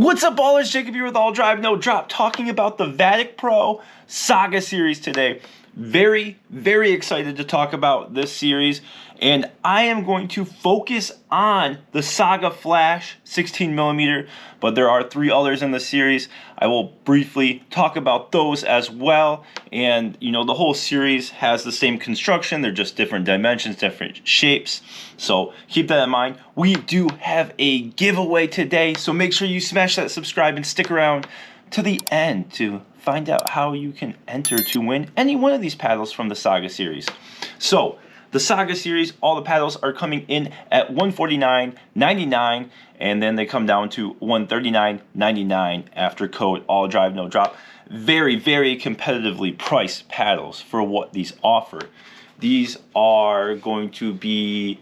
What's up, ballers? Jacob here with AllDriveNoDrop, talking about the Vatic Pro Saga series today. Very excited to talk about this series, and I am going to focus on the Saga Flash 16mm, but there are 3 others in the series. I will briefly talk about those as well, and you know, the whole series has the same construction, they're just different dimensions, different shapes, so keep that in mind. We do have a giveaway today, so make sure you smash that subscribe and stick around to the end to find out how you can enter to win any one of these paddles from the Saga series. So the Saga series, all the paddles are coming in at $149.99, and then they come down to $139.99 after code AllDriveNoDrop. Very competitively priced paddles for what these offer. These are going to be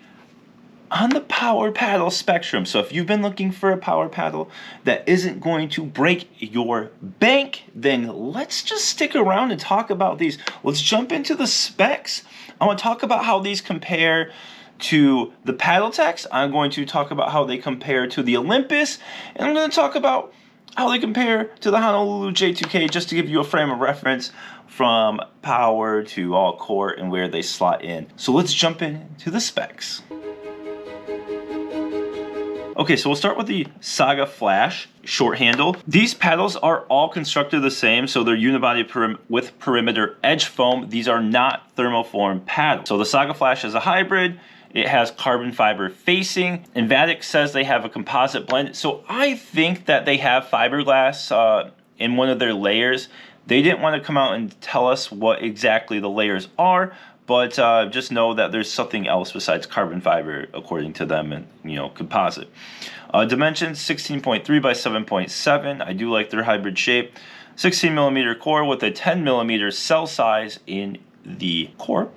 on the power paddle spectrum. So if you've been looking for a power paddle that isn't going to break your bank, then let's just stick around and talk about these. Let's jump into the specs. I want to talk about how these compare to the Paddle Techs. I'm going to talk about how they compare to the Olympus, and I'm going to talk about how they compare to the Honolulu J2K, just to give you a frame of reference from power to all court and where they slot in. So let's jump into the specs. Okay, so we'll start with the Saga Flash short handle. These paddles are all constructed the same, so they're unibody with perimeter edge foam. These are not thermoform paddles. So the Saga Flash is a hybrid. It has carbon fiber facing, and Vatic says they have a composite blend. So I think that they have fiberglass in one of their layers. They didn't want to come out and tell us what exactly the layers are, but just know that there's something else besides carbon fiber, according to them, and composite. Dimensions 16.3 by 7.7. I do like their hybrid shape. 16mm core with a 10mm cell size in the core.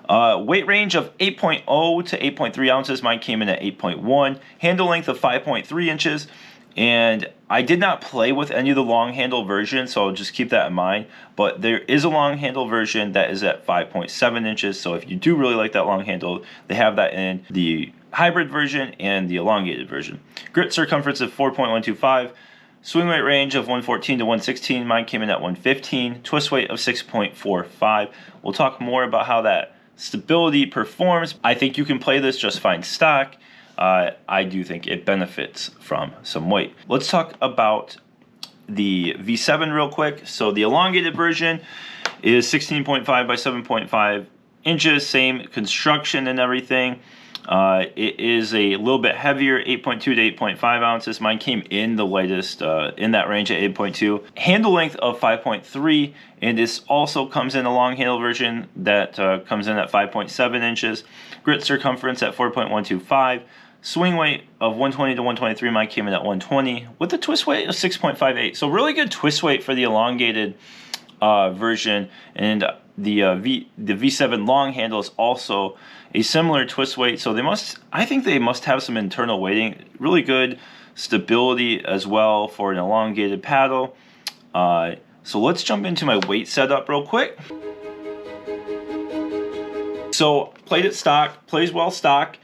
Weight range of 8.0 to 8.3 ounces. Mine came in at 8.1. Handle length of 5.3 inches. And I did not play with any of the long handle version, so just keep that in mind. But there is a long handle version that is at 5.7 inches. So if you do really like that long handle, they have that in the hybrid version and the elongated version. Grit circumference of 4.125. Swing weight range of 114 to 116. Mine came in at 115. Twist weight of 6.45. We'll talk more about how that stability performs. I think you can play this just fine stock. I do think it benefits from some weight. Let's talk about the V7 real quick. So the elongated version is 16.5 by 7.5 inches, same construction and everything. It is a little bit heavier, 8.2 to 8.5 ounces. Mine came in the lightest in that range at 8.2. Handle length of 5.3, and this also comes in a long handle version that comes in at 5.7 inches. Grit circumference at 4.125. Swing weight of 120 to 123. Mine came in at 120 with a twist weight of 6.58. So really good twist weight for the elongated version, and the V7 long handle is also a similar twist weight. So I think they must have some internal weighting. Really good stability as well for an elongated paddle. So let's jump into my weight setup real quick. So played it stock, plays well stock.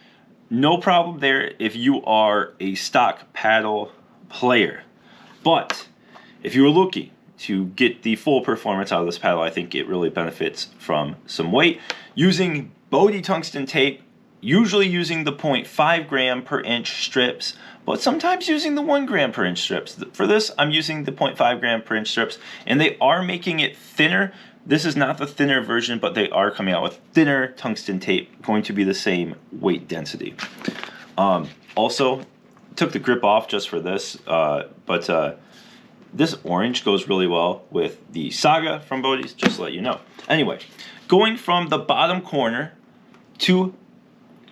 No problem there if you are a stock paddle player. But if you are looking to get the full performance out of this paddle, I think it really benefits from some weight. Using Bodhi tungsten tape, usually using the 0.5 gram per inch strips, but sometimes using the 1 gram per inch strips. For this, I'm using the 0.5 gram per inch strips, and they are making it thinner. This is not the thinner version, but they are coming out with thinner tungsten tape, going to be the same weight density. Also, took the grip off just for this, but this orange goes really well with the Saga from Bodhi's, just to let you know. Anyway, going from the bottom corner to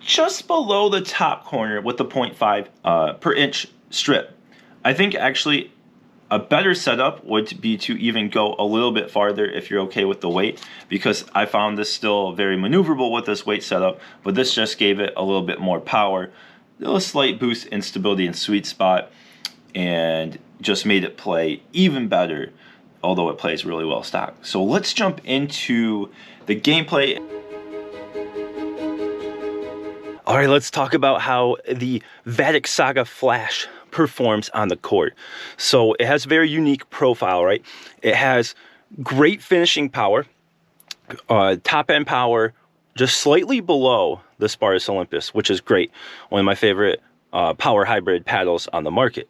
just below the top corner with the 0.5 per inch strip. I think actually a better setup would be to even go a little bit farther if you're okay with the weight, because I found this still very maneuverable with this weight setup, but this just gave it a little bit more power, a slight boost in stability and sweet spot, and just made it play even better, although it plays really well stock. So let's jump into the gameplay. All right, let's talk about how the Vatic Saga Flash performs on the court. So it has a very unique profile, right? It has great finishing power, top end power, just slightly below the Spartus Olympus, which is great. One of my favorite power hybrid paddles on the market.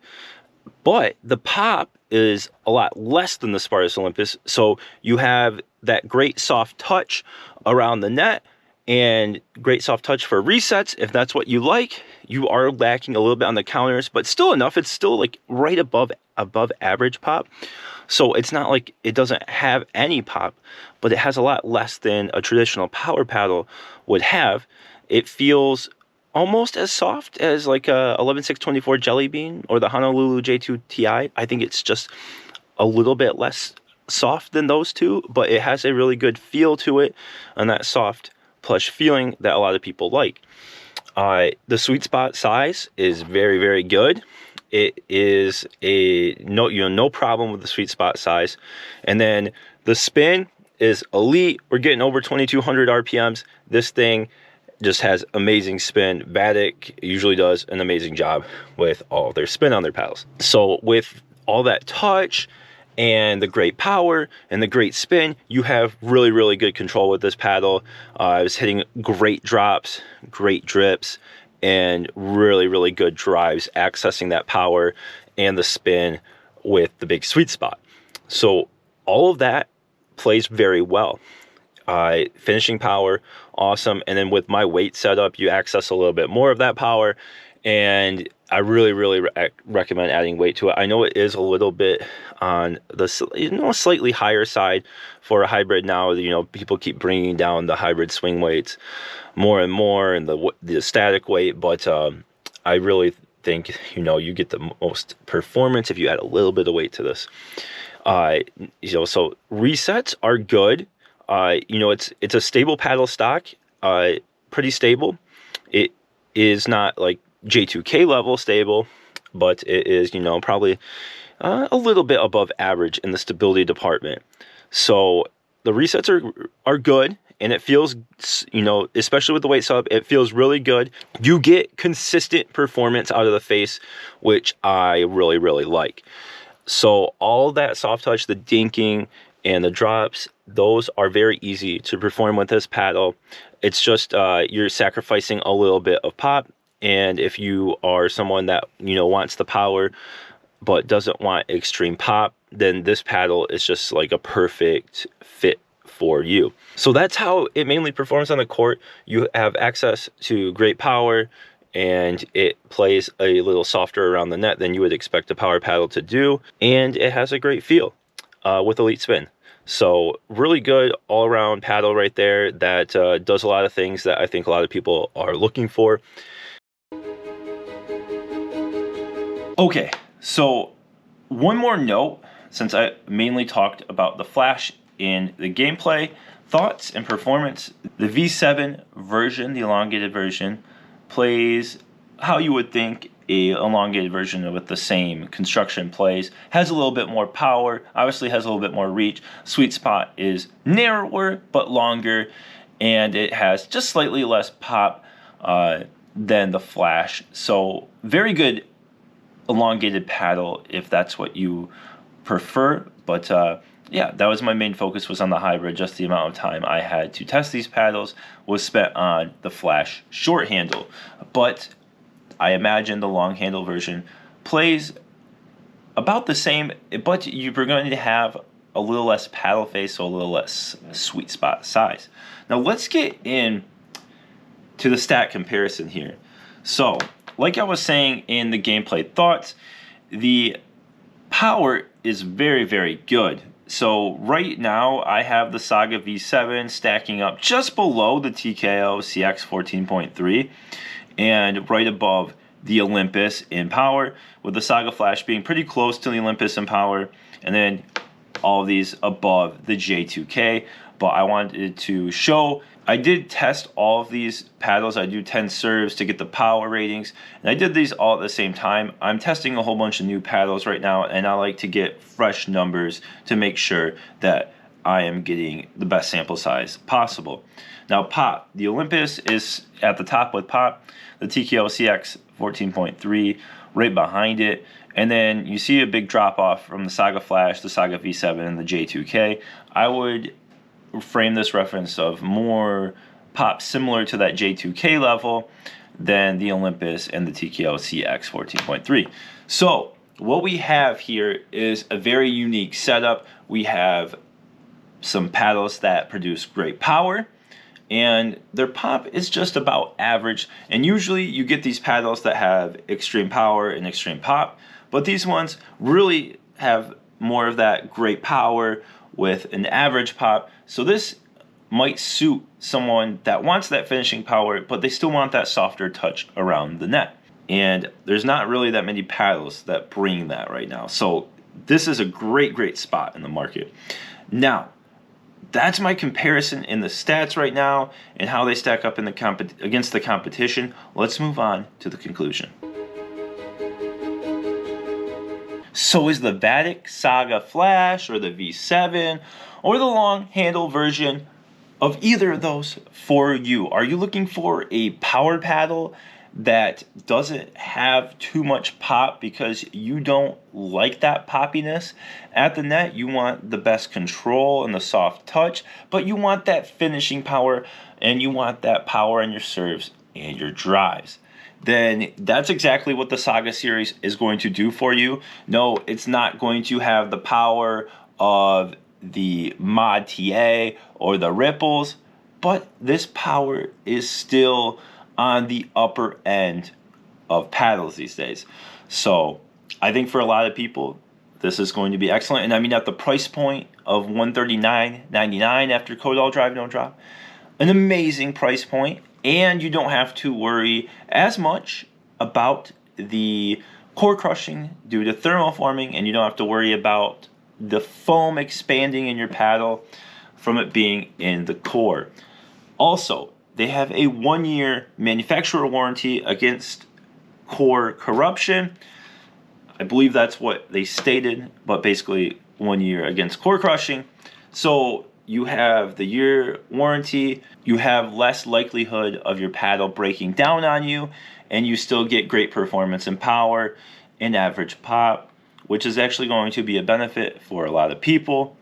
But the pop is a lot less than the Spartus Olympus. So you have that great soft touch around the net and great soft touch for resets. If that's what you like, you are lacking a little bit on the counters, but still enough. It's still like right above average pop. So it's not like it doesn't have any pop, but it has a lot less than a traditional power paddle would have. It feels almost as soft as like a 11624 Jelly Bean or the Honolulu J2 Ti. I think it's just a little bit less soft than those two, but it has a really good feel to it and that soft plush feeling that a lot of people like. The sweet spot size is very, very good. It is no problem with the sweet spot size. And then the spin is elite. We're getting over 2200 RPMs. This thing just has amazing spin. Vatic usually does an amazing job with all their spin on their paddles. So with all that touch and the great power and the great spin, you have really, really good control with this paddle. I was hitting great drops, great drips, and really, really good drives, accessing that power and the spin with the big sweet spot. So all of that plays very well. Finishing power, awesome. And then with my weight setup, you access a little bit more of that power. And I really, really recommend adding weight to it. I know it is a little bit on the slightly higher side for a hybrid now. People keep bringing down the hybrid swing weights more and more, and the static weight. But I really think you get the most performance if you add a little bit of weight to this. So resets are good. It's a stable paddle stock, pretty stable. It is not like J2K level stable, but it is, probably a little bit above average in the stability department. So the resets are good, and it feels, especially with the weight setup, it feels really good. You get consistent performance out of the face, which I really, really like. So all that soft touch, the dinking, and the drops, those are very easy to perform with this paddle. It's just you're sacrificing a little bit of pop. And if you are someone that, wants the power but doesn't want extreme pop, then this paddle is just like a perfect fit for you. So that's how it mainly performs on the court. You have access to great power, and it plays a little softer around the net than you would expect a power paddle to do. And it has a great feel with elite spin. So really good all-around paddle right there that does a lot of things that I think a lot of people are looking for. Okay, so one more note, since I mainly talked about the flash in the gameplay, thoughts and performance. The V7 version, the elongated version, plays how you would think a elongated version with the same construction plays. Has a little bit more power, obviously has a little bit more reach. Sweet spot is narrower but longer, and it has just slightly less pop than the flash. So very good elongated paddle if that's what you prefer. But yeah, that was my main focus, was on the hybrid. Just the amount of time I had to test these paddles was spent on the flash short handle. But I imagine the long handle version plays about the same, but you're going to have a little less paddle face, so a little less sweet spot size. Now let's get in to the stat comparison here. So like I was saying in the gameplay thoughts, the power is very, very good. So right now I have the Saga V7 stacking up just below the TKO CX 14.3 and right above the Olympus in power, with the Saga Flash being pretty close to the Olympus in power, and then all of these above the J2K. But I wanted to show, I did test all of these paddles. I do 10 serves to get the power ratings, and I did these all at the same time. I'm testing a whole bunch of new paddles right now, and I like to get fresh numbers to make sure that I am getting the best sample size possible. Now pop, the Olympus is at the top with pop. The TKO CX 14.3 right behind it. And then you see a big drop off from the Saga Flash, the Saga V7, and the J2K. I would frame this reference of more pop similar to that J2K level than the Olympus and the TKO CX 14.3. So what we have here is a very unique setup. We have some paddles that produce great power, and their pop is just about average. And usually you get these paddles that have extreme power and extreme pop, but these ones really have more of that great power with an average pop. So this might suit someone that wants that finishing power, but they still want that softer touch around the net. And there's not really that many paddles that bring that right now. So this is a great spot in the market. Now, that's my comparison in the stats right now and how they stack up in the against the competition. Let's move on to the conclusion. So is the Vatic Saga Flash or the V7 or the long handle version of either of those for you? Are you looking for a power paddle that doesn't have too much pop because you don't like that poppiness at the net? You want the best control and the soft touch, but you want that finishing power, and you want that power in your serves and your drives. Then that's exactly what the Saga series is going to do for you. No, it's not going to have the power of the Mod TA or the Ripples, but this power is still on the upper end of paddles these days. So I think for a lot of people, this is going to be excellent. And I mean, at the price point of $139.99 after code AllDriveNoDrop, an amazing price point. And you don't have to worry as much about the core crushing due to thermoforming, and you don't have to worry about the foam expanding in your paddle from it being in the core. Also, they have a 1-year manufacturer warranty against core corruption. I believe that's what they stated, but basically 1 year against core crushing. So you have the year warranty, you have less likelihood of your paddle breaking down on you, and you still get great performance and power and average pop, which is actually going to be a benefit for a lot of people.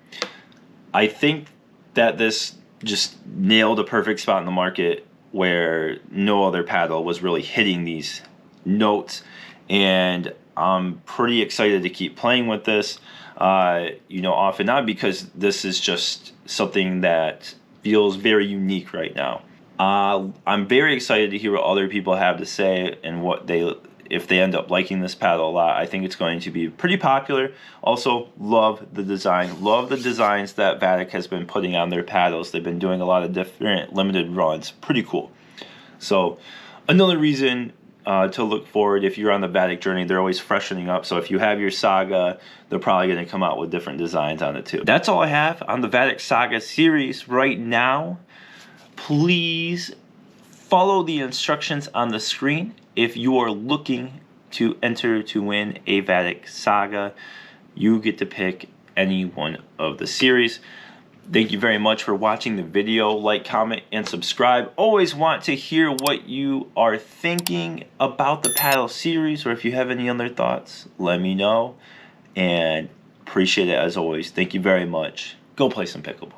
I think that this just nailed a perfect spot in the market where no other paddle was really hitting these notes, and I'm pretty excited to keep playing with this, off and on, because this is just something that feels very unique right now. I'm very excited to hear what other people have to say and if they end up liking this paddle a lot. I think it's going to be pretty popular. Also, love the design. Love the designs that Vatic has been putting on their paddles. They've been doing a lot of different limited runs. Pretty cool. So another reason to look forward if you're on the Vatic journey. They're always freshening up. So if you have your Saga, they're probably going to come out with different designs on it too. That's all I have on the Vatic Saga series right now. Please follow the instructions on the screen if you are looking to enter to win a Vatic Saga. You get to pick any one of the series. Thank you very much for watching the video. Like, comment, and subscribe. Always want to hear what you are thinking about the paddle series, or if you have any other thoughts, let me know. And appreciate it as always. Thank you very much. Go play some pickleball.